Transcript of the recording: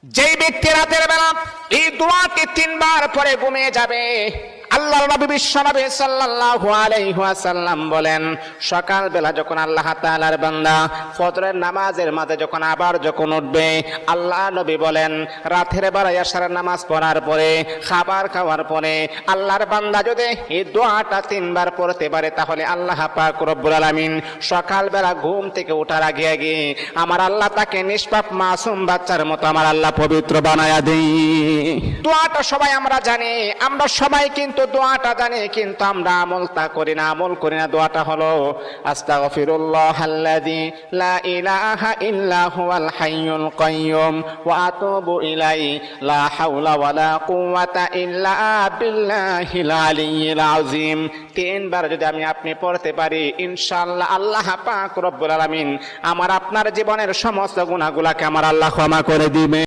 যেই ব্যক্তি রাতের বেলা এই দোয়াটি 3 বার পরে ঘুমিয়ে যাবে, আল্লাহর নবী বিশ্বনবী সাল্লাল্লাহু আলাইহি ওয়াসাল্লাম বলেন, সকাল বেলা যখন আল্লাহ তাআলার বান্দা ফজরের নামাজের মাঝে যখন উঠবে, আল্লাহ নবী বলেন রাতের বেলা এশারের নামাজ পড়ার পরে, খাবার খাওয়ার পরে আল্লাহর বান্দা যদি এই দোয়াটা 3 বার পড়তে পারে, তাহলে আল্লাহ পাক রব্বুল আলামিন সকাল বেলা ঘুম থেকে ওঠার আগে আমার আল্লাহ তাকে নিষ্পাপ মাসুম বাচ্চার মতো আমার আল্লাহ পবিত্র বানায়া দেই। দোয়াটা সবাই আমরা জানি, আমরা সবাই কিন্তু দোয়াটা জানি, কিন্তু আমরা আমল করি না। দোয়াটা হলো আস্তাগফিরুল্লাহাল্লাযী লা ইলাহা ইল্লা হুয়াল হাইয়ুল কাইয়্যুম ওয়া আতুবু ইলাইহি লা হাওলা ওয়ালা কুওয়াতা ইল্লা বিল্লাহিল আলিয়্যিল আযীম। 3 বার যদি আপনি পড়তে পারি, ইনশাআল্লাহ আল্লাহ পাক রব্বুল আলামিন আমার আপনার জীবনের সমস্ত গুনাহগুলোকে আমার আল্লাহ ক্ষমা করে দিবেন।